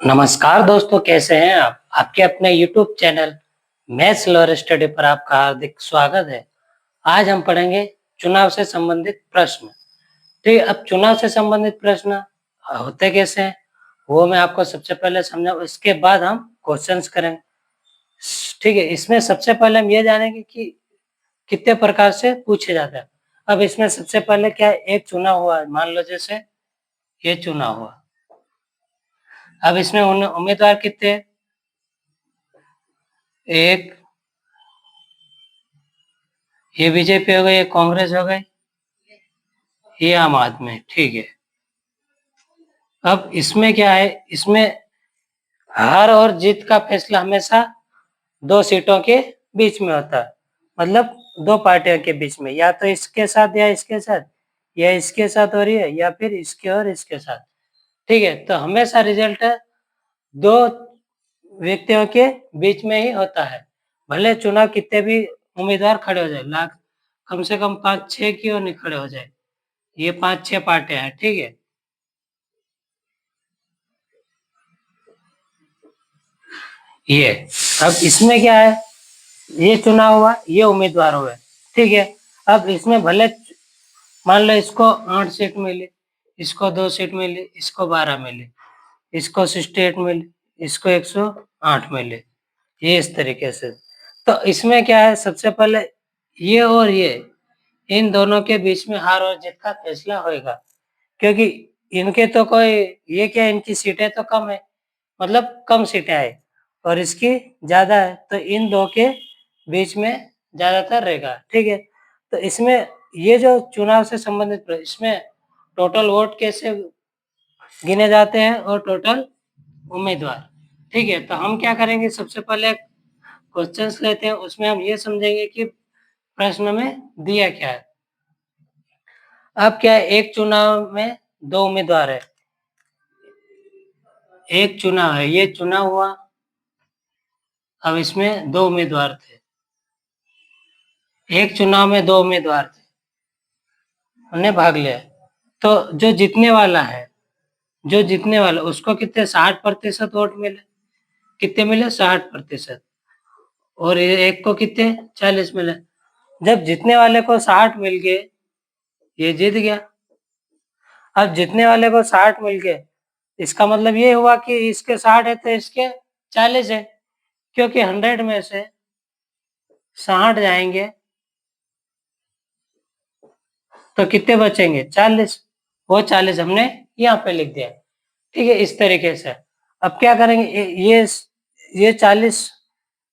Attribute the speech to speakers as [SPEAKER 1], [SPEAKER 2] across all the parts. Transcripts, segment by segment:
[SPEAKER 1] नमस्कार दोस्तों, कैसे हैं आप? आपके अपने YouTube channel maths lower study पर आपका हार्दिक स्वागत है। आज हम पढ़ेंगे चुनाव से संबंधित प्रश्न। ठीक है, अब चुनाव से संबंधित प्रश्न होते कैसे हैं वो मैं आपको सबसे पहले समझाऊं, इसके बाद हम क्वेश्चंस करेंगे। ठीक है, इसमें सबसे पहले हम ये जानेंगे कि कितने प्रकार से पूछे जाते हैं। अब इसमें सबसे पहले क्या है, एक चुनाव हुआ, मान लो जैसे ये चुनाव हुआ। अब इसमें उम्मीदवार कितने हैं? एक, ये बीजेपी हो गई, ये कांग्रेस हो गई, ये आम आदमी। ठीक है, अब इसमें क्या है, इसमें हार और जीत का फैसला हमेशा दो सीटों के बीच में होता है, मतलब दो पार्टियों के बीच में, या तो इसके साथ या इसके साथ, या इसके साथ हो रही है या फिर इसके और इसके साथ। ठीक है, तो हमेशा रिजल्ट दो व्यक्तियों के बीच में ही होता है, भले चुनाव कितने भी उम्मीदवार खड़े हो जाए, लाख कम से कम 5-6 क्यों नहीं खड़े हो जाए, ये 5-6 पार्टियां हैं। ठीक है, ये अब इसमें क्या है, ये चुनाव हुआ, ये उम्मीदवार हुए। ठीक है, अब इसमें भले मान लो इसको 8 सीट मिली, इसको 2 सीट मिली, इसको 12 मिली, इसको 68 मिली, इसको 108 मिली, ये इस तरीके से। तो इसमें क्या है, सबसे पहले ये और ये, इन दोनों के बीच में हार और जीत का फैसला होगा, क्योंकि इनके तो कोई, ये क्या, इनकी सीटें तो कम है, मतलब कम सीटें आई, और इसकी ज्यादा है, तो इन दो के बीच में ज्यादातर रहेगा। ठीक है, तो इसमें ये जो चुनाव से संबंधित इसमें टोटल वोट कैसे गिने जाते हैं और टोटल उम्मीदवार। ठीक है, तो हम क्या करेंगे, सबसे पहले क्वेश्चंस लेते हैं, उसमें हम ये समझेंगे कि प्रश्न में दिया क्या है। अब क्या है, एक चुनाव में दो उम्मीदवार है, एक चुनाव है, ये चुनाव हुआ। अब इसमें दो उम्मीदवार थे, एक चुनाव में दो उम्मीदवार थे, उन्हें भाग लिया, तो जो जीतने वाला है, जो जीतने वाला उसको कितने 60% वोट मिले, कितने मिले 60%, और एक को कितने 40 मिले। जब जीतने वाले को 60 मिल गए, ये जीत गया। अब जीतने वाले को 60 मिल गए, इसका मतलब ये हुआ कि इसके 60 है तो इसके 40 है, क्योंकि 100 में से 60 जाएंगे तो कितने बचेंगे 40, वो 40 हमने यहाँ पे लिख दिया। ठीक है, इस तरीके से। अब क्या करेंगे, ये 40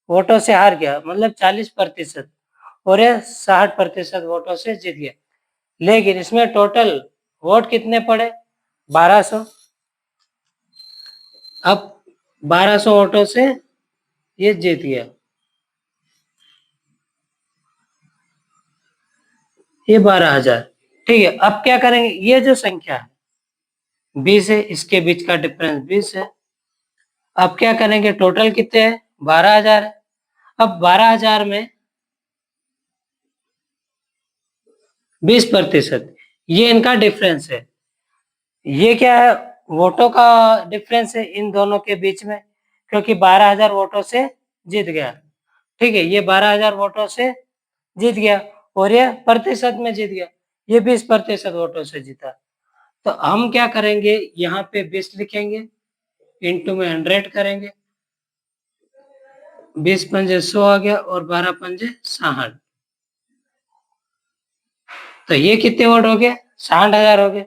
[SPEAKER 1] वोटों से हार गया, मतलब 40%, और ये 60% वोटों से जीत गया, लेकिन इसमें टोटल वोट कितने पड़े 1200। अब 1200 वोटों से ये जीत गया, ये 12,000। ठीक है, अब क्या करेंगे, ये जो संख्या है 20 है, इसके बीच का डिफरेंस 20 है। अब क्या करेंगे, टोटल कितने हैं 12,000 है। अब 12,000 में 20%, ये इनका डिफरेंस है। ये क्या है, वोटों का डिफरेंस है इन दोनों के बीच में, क्योंकि 12,000 वोटों से जीत गया। ठीक है, ये 12,000 वोटों से जीत गया, और ये प्रतिशत में जीत गया, ये 20% वोटों से जीता। तो हम क्या करेंगे, यहाँ पे 20 लिखेंगे, इंटू में 100 करेंगे, 20 पंजे 100 आ गया, और 12 पंजे 60, तो ये कितने वोट हो गए 60,000 हो गए।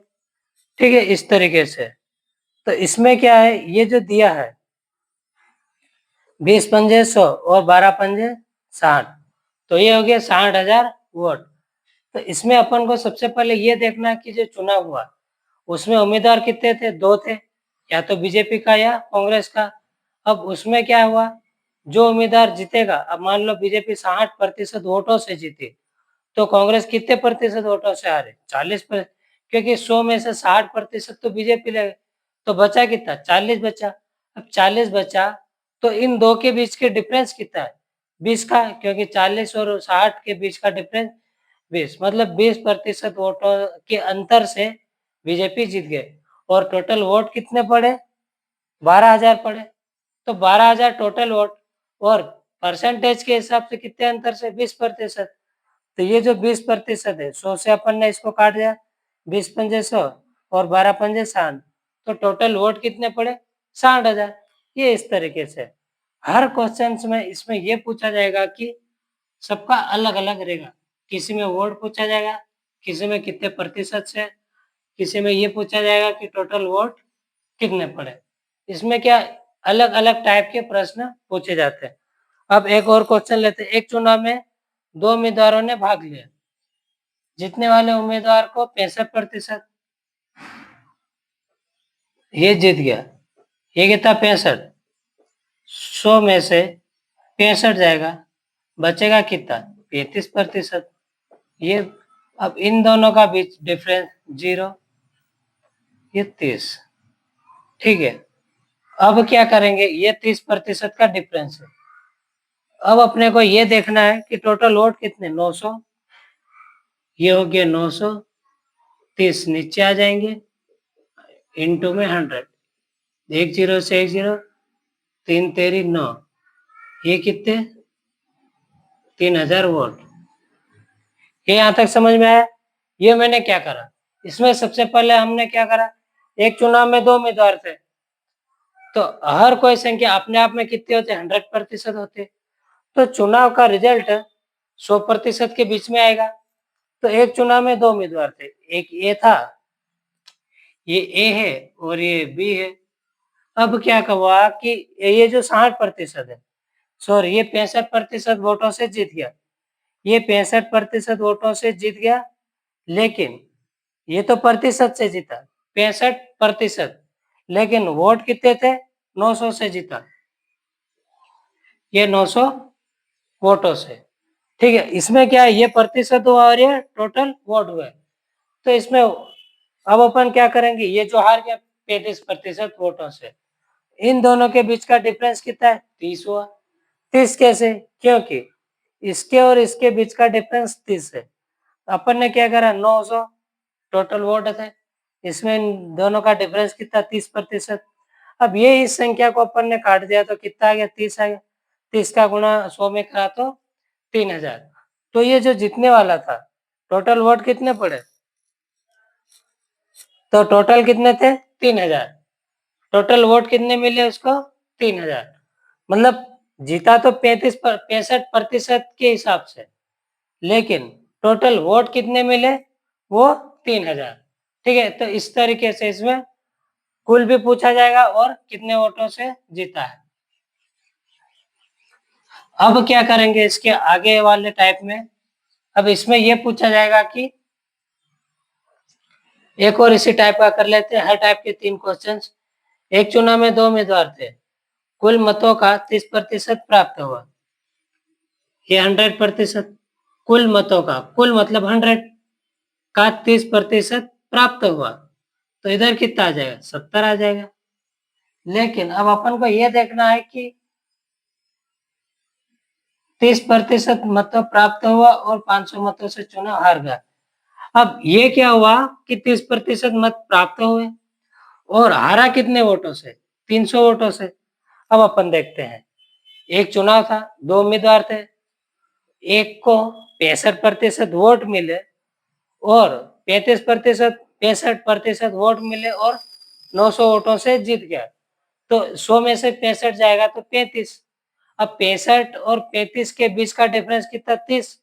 [SPEAKER 1] ठीक है, इस तरीके से। तो इसमें क्या है, ये जो दिया है 20 पंजे 100 और 12 पंजे 60, तो ये हो गया 60,000 वोट। तो इसमें अपन को सबसे पहले ये देखना कि जो चुनाव हुआ उसमें उम्मीदवार कितने थे, दो थे, या तो बीजेपी का या कांग्रेस का। अब उसमें क्या हुआ, जो उम्मीदवार जीतेगा, अब मान लो बीजेपी 60% वोटों से जीती, तो कांग्रेस कितने प्रतिशत वोटों से हारे 40%, क्योंकि 100 में से 60% तो बीजेपी ले गए, तो बचा कितना 40 बचा। अब 40 बचा, तो इन दो के बीच के डिफरेंस कितना है 20 का, क्योंकि 40 और 60 के बीच का डिफरेंस 20, मतलब 20% वोटों के अंतर से बीजेपी जीत गए। और टोटल वोट कितने पड़े 12,000 पड़े, तो 12,000 टोटल वोट और परसेंटेज के हिसाब से कितने अंतर से 20%। तो ये जो 20% है 100 से अपन ने इसको काट दिया, 20 पंजे 100 और 12 पंजे 60, तो टोटल वोट कितने पड़े 60,000। ये इस तरीके से हर क्वेश्चन में इसमें ये पूछा जाएगा कि सबका अलग अलग रहेगा, किसी में वोट पूछा जाएगा, किसी में कितने प्रतिशत से, किसी में ये पूछा जाएगा कि टोटल वोट कितने पड़े। इसमें क्या अलग अलग टाइप के प्रश्न पूछे जाते हैं। अब एक और क्वेश्चन लेते हैं। एक चुनाव में 2 उम्मीदवारों ने भाग लिया, जीतने वाले उम्मीदवार को 65%, ये जीत गया, ये कितना 65, 100 में से 65 जाएगा, बचेगा कितना 35%। ये अब इन दोनों का बीच डिफरेंस 0, ये 30, ठीक है। अब क्या करेंगे, ये 30% का डिफरेंस है। अब अपने को ये देखना है कि टोटल वोट कितने 900, ये हो गया 900, 30 नीचे आ जाएंगे, इनटू में 100, 1 0 से 1 0, 3 तेरी 9, ये कितने 3000 वोट। ये यहां तक समझ में आया। ये मैंने क्या करा, इसमें सबसे पहले हमने क्या करा, एक चुनाव में 2 उम्मीदवार थे, तो हर कोई संख्या अपने आप में कितने होते 100% होते, तो चुनाव का रिजल्ट 100% के बीच में आएगा। तो एक चुनाव में 2 उम्मीदवार थे, एक ए था, ये ए है और ये बी है। अब क्या हुआ कि ये जो 60% है, सॉरी ये 65% वोटों से जीत गया, ये 65% वोटों से जीत गया, लेकिन ये तो प्रतिशत से जीता 65%, लेकिन वोट कितने थे 900 से जीता, ये 900 वोटों से, ठीक है। इसमें क्या है, ये प्रतिशत हुआ और ये टोटल वोट हुए, तो इसमें अब अपन क्या करेंगे, ये जो हार गया 35% वोटों से, इन दोनों के बीच का डिफरेंस कितना है 30 हुआ। 30 कैसे, क्योंकि इसके और इसके बीच का डिफरेंस 30 है। अपन ने क्या करा 900 टोटल वोट थे, इसमें इन दोनों का डिफरेंस कितना 30%। अब ये इस संख्या को अपन ने काट दिया तो कितना आ गया 30 आ गया, 30 का गुणा 100 में करा तो 3000। तो ये जो जीतने वाला था टोटल वोट कितने पड़े, तो टोटल कितने थे 3000, टोटल वोट कितने मिले उसको 3000, मतलब जीता तो 65% के हिसाब से, लेकिन टोटल वोट कितने मिले वो 3000, ठीक है। तो इस तरीके से इसमें कुल भी पूछा जाएगा और कितने वोटों से जीता है। अब क्या करेंगे इसके आगे वाले टाइप में, अब इसमें यह पूछा जाएगा कि एक और इसी टाइप का कर लेते हैं, हर टाइप के 3 क्वेश्चंस। एक चुनाव में 2 उम्मीदवार थे, कुल मतों का 30% प्राप्त हुआ, ये 100%, कुल मतों का, कुल मतलब 100 का 30% प्राप्त हुआ, तो इधर कितना आ जाएगा 70 आ जाएगा। लेकिन अब अपन को यह देखना है कि 30% मत प्राप्त हुआ और 500 मतों से चुनाव हार गया। अब ये क्या हुआ कि 30% मत प्राप्त हुए और हारा कितने वोटों से 300 वोटों से। अब अपन देखते हैं, एक चुनाव था, 2 उम्मीदवार थे, एक को 65% वोट मिले और 65% वोट मिले और 900 वोटों से जीत गया, तो 100 में से 65 जाएगा तो 35। अब 65 और 35 के बीच का डिफरेंस कितना 30,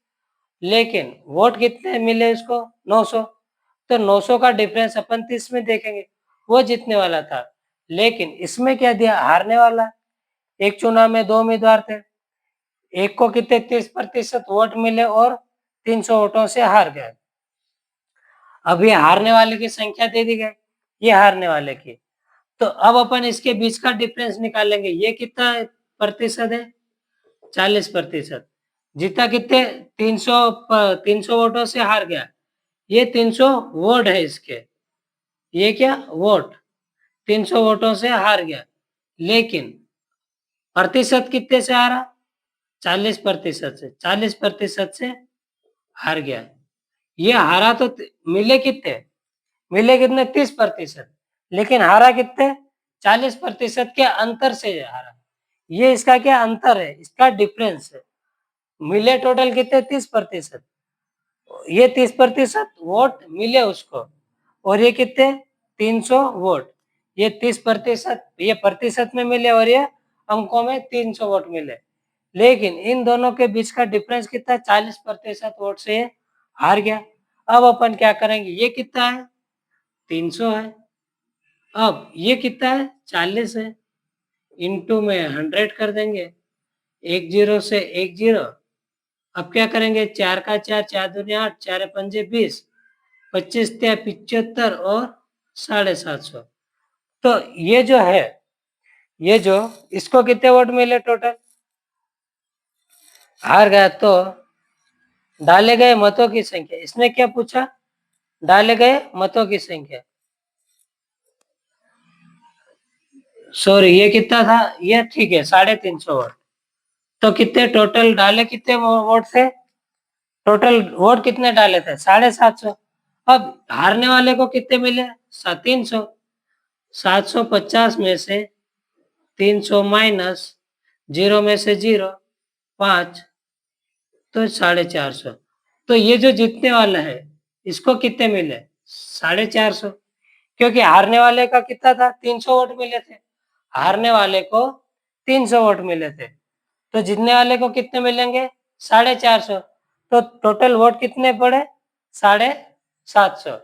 [SPEAKER 1] लेकिन वोट कितने मिले उसको 900, तो 900 का डिफरेंस अपन 30 में देखेंगे, वो जीतने वाला था। लेकिन इसमें क्या दिया, हारने वाला। एक चुनाव में 2 उम्मीदवार थे, एक को कितने 30% वोट मिले और 300 वोटों से हार गए। अब ये हारने वाले की संख्या दे दी गई, ये हारने वाले की, तो अब अपन इसके बीच का डिफरेंस निकालेंगे, ये कितना प्रतिशत है 40%, जीता कितने 300 वोटों से हार गया, ये 300 वोट है इसके, ये क्या वोट 300 वोटों से हार गया, लेकिन प्रतिशत कितने से हारा 40% से, 40% से हार गया। ये हारा तो मिले कितने 30%, लेकिन हारा कितने 40% के अंतर से हारा। ये इसका क्या अंतर है, इसका डिफरेंस है। मिले टोटल कितने 30%, ये 30% वोट मिले उसको, और ये कितने 300 वोट, ये 30%, ये प्रतिशत में मिले और ये अंकों में 300 वोट मिले। लेकिन इन दोनों के बीच का डिफरेंस कितना है, 40% वोट से ये हार गया। अब अपन क्या करेंगे, ये कितना है 300 है, अब ये कितना है 40 है, इंटू में 100 कर देंगे, एक जीरो से एक जीरो। अब क्या करेंगे, 4 का 4, 4 दूनी 8, 4 पंजे 20, 25 त्या 75 और 750। तो ये जो है, ये जो इसको कितने वोट मिले टोटल, हार गया। तो डाले गए मतों की संख्या, इसने क्या पूछा, डाले गए मतों की संख्या, सॉरी ये कितना था, ये ठीक है 350 वोट। तो कितने टोटल डाले, कितने वोट थे, टोटल वोट कितने डाले थे 750। अब हारने वाले को कितने मिले 300, 750 में से 300 माइनस 0 में से 0, 5, तो 450। तो ये जो जीतने वाला है इसको कितने मिले 450, क्योंकि हारने वाले का कितना था 300 वोट मिले थे, हारने वाले को 300 वोट मिले थे, तो जीतने वाले को कितने मिलेंगे 450। तो टोटल वोट कितने पड़े 750।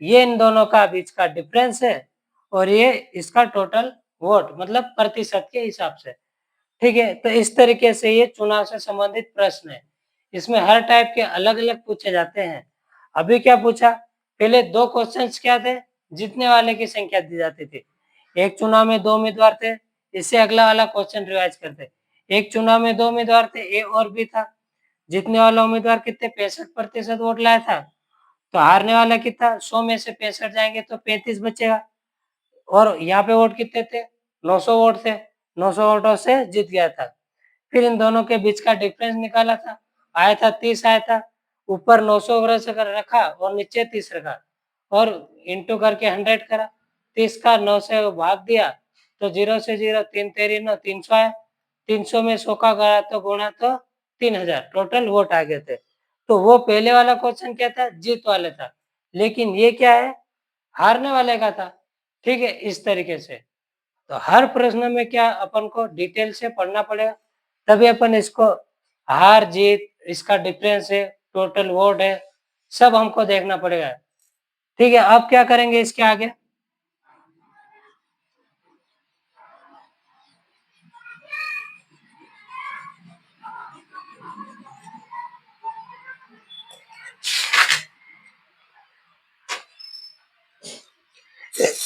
[SPEAKER 1] ये इन दोनों का बीच का डिफरेंस है, और ये इसका टोटल वोट मतलब प्रतिशत के हिसाब से। ठीक है, तो इस तरीके से ये चुनाव से संबंधित प्रश्न है, इसमें हर टाइप के अलग अलग पूछे जाते हैं। अभी क्या पूछा, पहले दो क्वेश्चंस क्या थे, जीतने वाले की संख्या दी जाती थी, एक चुनाव में 2 उम्मीदवार थे, इससे अगला वाला क्वेश्चन रिवाइज करते, एक चुनाव में 2 उम्मीदवार थे, ए और बी था, जीतने वाला उम्मीदवार कितने 65% वोट लाया था, तो हारने वाला कितना 100 में से 65 जाएंगे तो 35 बचेगा, और यहाँ पे वोट कितने थे 900 वोट थे, 900 वोटों से जीत गया था। फिर इन दोनों के बीच का डिफरेंस निकाला था, आया था 30 आया था, ऊपर 900 रखा और नीचे 30 रखा, और इंटू करके 100 करा, 30 का 9 से भाग दिया तो 0 से 0, 3 तेरी 9, 300 आया, 300 में 100 का करा तो गुणा तो 3000 टोटल वोट आ गए थे। तो वो पहले वाला क्वेश्चन क्या था, जीत वाले था, लेकिन ये क्या है, हारने वाले का था। ठीक है, इस तरीके से तो हर प्रश्न में क्या अपन को डिटेल से पढ़ना पड़ेगा, तभी अपन इसको हार जीत, इसका डिफरेंस है, टोटल वोट है, सब हमको देखना पड़ेगा। ठीक है, अब क्या करेंगे इसके आगे,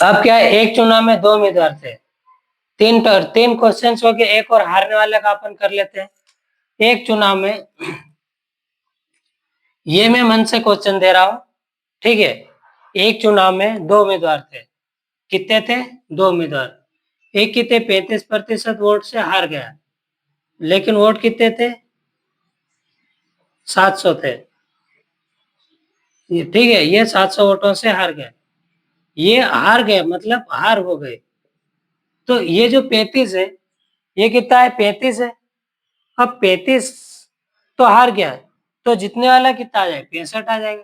[SPEAKER 1] अब क्या है, एक चुनाव में 2 उम्मीदवार थे, तीन क्वेश्चन हो गए, एक और हारने वाले का अपन कर लेते हैं। एक चुनाव में, ये मैं मन से क्वेश्चन दे रहा हूं, ठीक है, एक चुनाव में 2 उम्मीदवार थे, कितने थे 2 उम्मीदवार, एक कितने 35% वोट से हार गया, लेकिन वोट कितने थे 700 थे, ठीक है, ये 700 वोटों से हार गए, ये हार गए मतलब हार हो गए। तो ये जो 35 है, ये कितना है 35 है, अब 35 तो हार गया, तो जीतने वाला कितना आ जाएगा 65 आ जाएगा,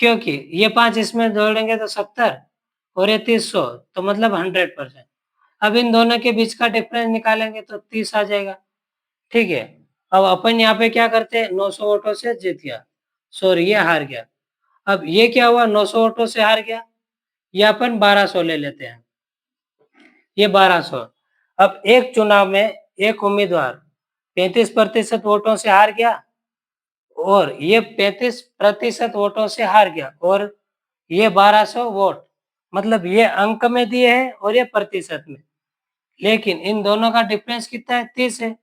[SPEAKER 1] क्योंकि ये 5 इसमें जोड़ेंगे तो 70 और ये 300, तो मतलब 100%। अब इन दोनों के बीच का डिफरेंस निकालेंगे तो 30 आ जाएगा। ठीक है, अब अपन यहाँ पे क्या करते हैं, 900 वोटों से जीत गया, सॉरी ये हार गया। अब ये क्या हुआ, 900 वोटों से हार गया, ये अपन 1200 ले लेते हैं, ये 1200। अब एक चुनाव में एक उम्मीदवार 35% वोटों से हार गया, और ये 35% वोटों से हार गया, और ये 1200 वोट, मतलब ये अंक में दिए हैं और ये प्रतिशत में, लेकिन इन दोनों का डिफरेंस कितना है 30 है।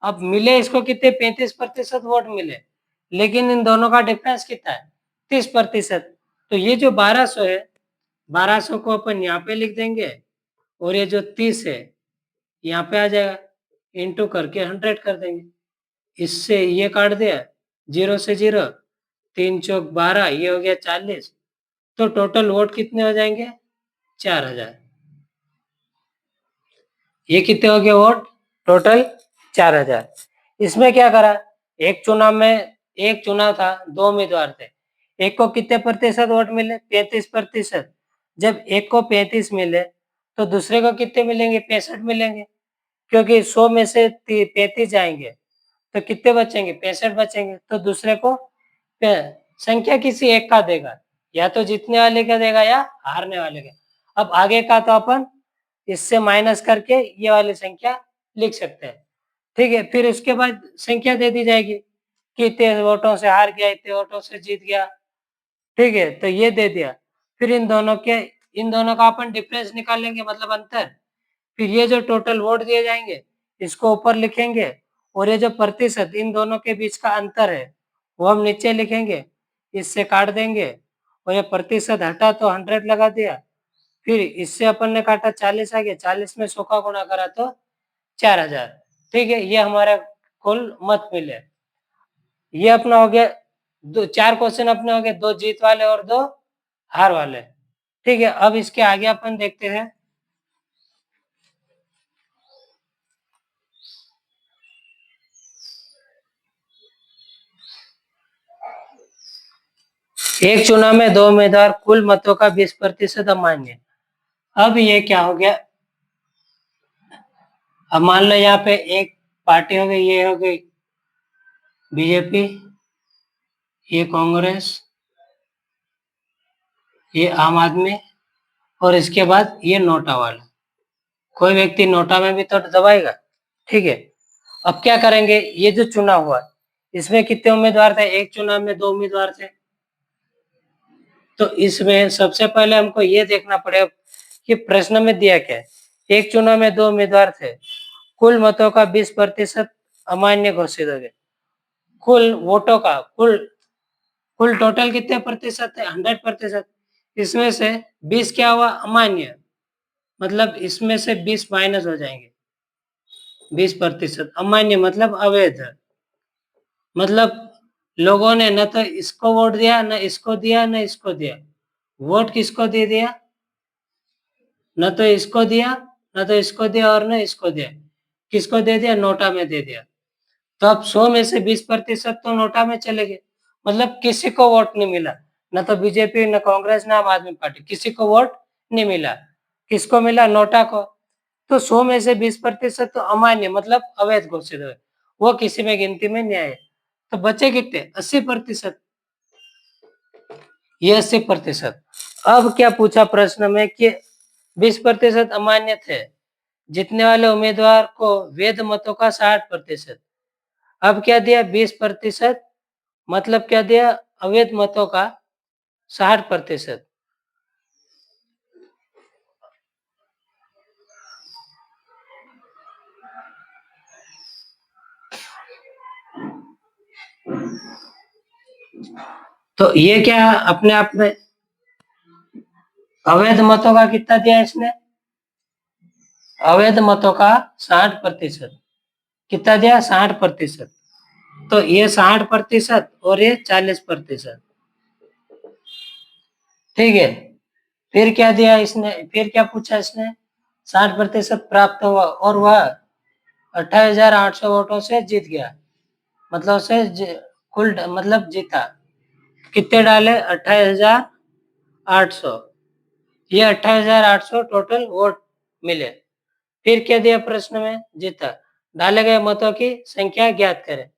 [SPEAKER 1] अब मिले इसको कितने 35% वोट मिले, लेकिन इन दोनों का डिफरेंस कितना है 30%। तो ये जो 1200 है, 1200 को अपन यहाँ पे लिख देंगे, और ये जो 30 है यहाँ पे आ जाएगा, इंटू करके 100 कर देंगे, इससे ये काट दिया 0 से 0, 3 चौक 12, ये हो गया 40, तो टोटल वोट कितने हो जाएंगे 4000। ये कितने हो गए वोट टोटल 4000। इसमें क्या करा, एक चुनाव था, 2 उम्मीदवार थे, एक को कितने प्रतिशत वोट मिले 35%। जब एक को 35 मिले तो दूसरे को कितने मिलेंगे 65 मिलेंगे, क्योंकि 100 में से 35 जाएंगे तो कितने बचेंगे 65 बचेंगे। तो दूसरे को संख्या किसी एक का देगा, या तो जीतने वाले का देगा या हारने वाले का। अब आगे का तो अपन इससे माइनस करके ये वाली संख्या लिख सकते हैं, ठीक है। फिर उसके बाद संख्या दे दी जाएगी कि इतने वोटों से हार गया, इतने वोटों से जीत गया, ठीक है। तो ये दे दिया, फिर इन दोनों का अपन डिफरेंस निकालेंगे, मतलब अंतर। फिर ये जो टोटल वोट दिए जाएंगे इसको ऊपर लिखेंगे, और ये जो प्रतिशत इन दोनों के बीच का अंतर है वो हम नीचे लिखेंगे, इससे काट देंगे, और ये प्रतिशत हटा तो 100 लगा दिया। फिर इससे अपन ने काटा 40 आ गया, 40 में 100 का गुणा करा तो 4000, ठीक है। ये हमारा कुल मत मिले। ये अपना हो गया, 4 क्वेश्चन अपने हो गए, 2 जीत वाले और 2 हार वाले, ठीक है। अब इसके आगे अपन देखते हैं। एक चुनाव में 2 उम्मीदवार, कुल मतों का 20% अमान्य। अब ये क्या हो गया, अब मान लो यहाँ पे एक पार्टी हो गई, ये हो गई बीजेपी, ये कांग्रेस, ये आम आदमी, और इसके बाद ये नोटा वाला। कोई व्यक्ति नोटा में भी तो दबाएगा, ठीक है। अब क्या करेंगे, ये जो चुनाव हुआ इसमें कितने उम्मीदवार थे, एक चुनाव में 2 उम्मीदवार थे। तो इसमें सबसे पहले हमको ये देखना पड़ेगा कि प्रश्न में दिया क्या है। एक चुनाव में 2 उम्मीदवार थे, कुल मतों का 20% अमान्य घोषित हो गए। कुल वोटों का कुल टोटल कितने प्रतिशत है 100%। इसमें से 20 क्या हुआ अमान्य, मतलब इसमें से 20 माइनस हो जाएंगे। 20% अमान्य मतलब अवैध, मतलब लोगों ने न तो इसको वोट दिया, न इसको दिया, न इसको दिया। वोट किसको दे दिया, न तो इसको दिया, न तो इसको दिया, और न इसको दिया। किसको दे दिया, नोटा में दे दिया। तो अब 100 में से 20% तो नोटा में चले गए, मतलब किसी को वोट नहीं मिला, न तो बीजेपी, न कांग्रेस, न आम आदमी पार्टी, किसी को वोट नहीं मिला। किसको मिला, नोटा को। तो 100 में से 20% तो अमान्य मतलब अवैध घोषित हुए, वो किसी में गिनती में नहीं आए। तो बचे कितने 80%, ये 80%। अब क्या पूछा प्रश्न में कि 20% अमान्य थे, जीतने वाले उम्मीदवार को वैध मतों का 60%। अब क्या दिया 20%, मतलब क्या दिया अवैध मतों का 60%। तो ये क्या अपने आप में अवैध मतों का कितना दिया इसने, अवैध मतों का 60%। कितना दिया 60%। तो ये 60% और ये 40%, ठीक है। फिर क्या दिया इसने, फिर क्या पूछा इसने, 60% प्राप्त हुआ और वह 28,800 वोटों से जीत गया, मतलब उसे कुल मतलब जीता। कितने डाले 28,800, ये 28,800 टोटल वोट मिले। फिर क्या दिया प्रश्न में, जीता। डाले गए मतों की संख्या ज्ञात करें।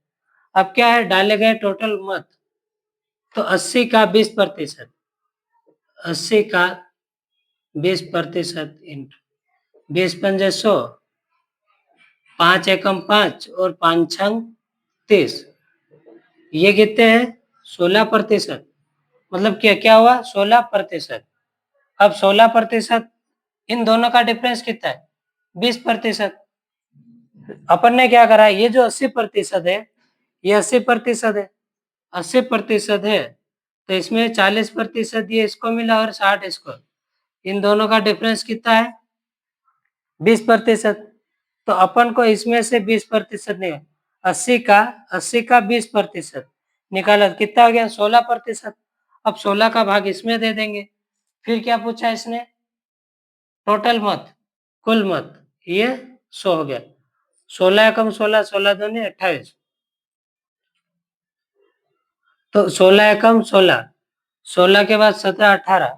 [SPEAKER 1] अब क्या है, डाले गए टोटल मत, तो 80 का 20%, 80 का 20% इंटू 20 × 100, 5 एकम 5 और 5 छंग 30, ये कितने हैं 16%। मतलब क्या क्या हुआ 16%। अब 16%, इन दोनों का डिफरेंस कितना है 20%। अपन ने क्या करा, ये जो 80% है ये 80% है, 80% है, तो इसमें 40% ये इसको मिला और 60 इसको। इन दोनों का डिफरेंस कितना है 20%। तो अपन को इसमें से 20% नहीं, 80 का 20% निकाला, कितना हो गया 16%। अब 16 का भाग इसमें दे देंगे। फिर क्या पूछा इसने, टोटल मत, कुल मत, ये 100 हो गया। 16 एकम 16, 16 दूनी 28। तो 16 एकम 16, 16 के बाद 17 18,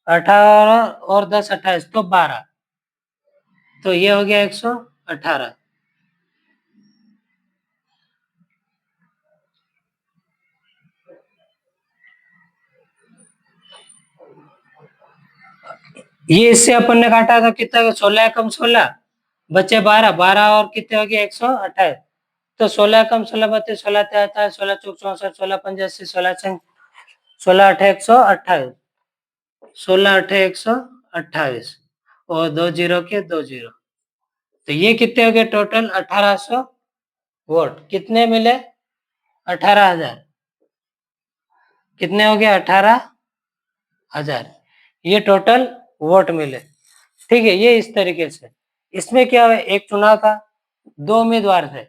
[SPEAKER 1] 18 और 10 28 तो 12। तो ये हो गया 118। ये इससे अपन ने काटा था कितना, 16 कम 16 बचे 12, 12 और कितने हो गए 128। तो 16 कम 16 बचे 16 आता है, 16 चौक 64, 16 पंजे 80, 16 16 अठे 128, 16 अठे 128 और 2 जीरो के 2 जीरो। तो ये कितने हो गए टोटल 1800 वोट। कितने मिले 18,000। कितने हो गए 18,000। ये टोटल वोट मिले। ठीक है, ये इस तरीके से। इसमें क्या है, एक चुनाव था, 2 उम्मीदवार थे,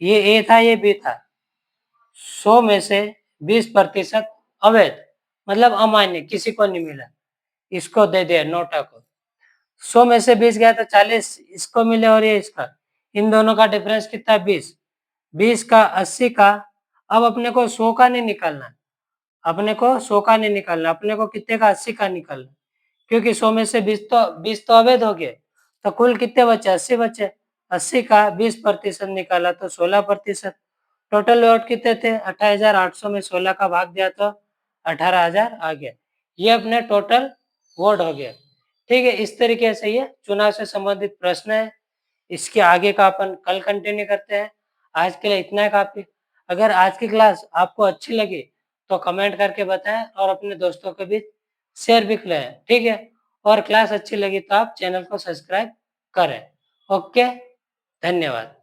[SPEAKER 1] ये ए था ये बी था। 100 में से 20% अवैध, मतलब अमान्य, किसी को नहीं मिला, इसको दे दिया नोटा को। 100 में से 20 गया तो 40 इसको मिले और ये इसका। इन दोनों का डिफरेंस कितना है 20। 20 का 80 का। अब अपने को 100 का नहीं निकालना, अपने को 100 का नहीं निकालना, अपने को कितने का 80 का निकालना। क्योंकि 100 में से 20 तो अवैध हो गए, तो कुल कितने बचे 80 बचे। 80 का 20% निकाला तो 16%। टोटल वोट कितने थे 28,800 में 16 का भाग दिया तो 18,000 आ गया। ये अपने टोटल वोट हो गया। ठीक है, इस तरीके से ये चुनाव से संबंधित प्रश्न है। इसके आगे का अपन कल कंटिन्यू करते हैं। आज के लिए इतना काफी। अगर आज की क्लास आपको अच्छी लगी तो कमेंट करके बताएं और अपने दोस्तों के बीच शेयर भी करें। ठीक है, और क्लास अच्छी लगी तो आप चैनल को सब्सक्राइब करें। ओके, धन्यवाद।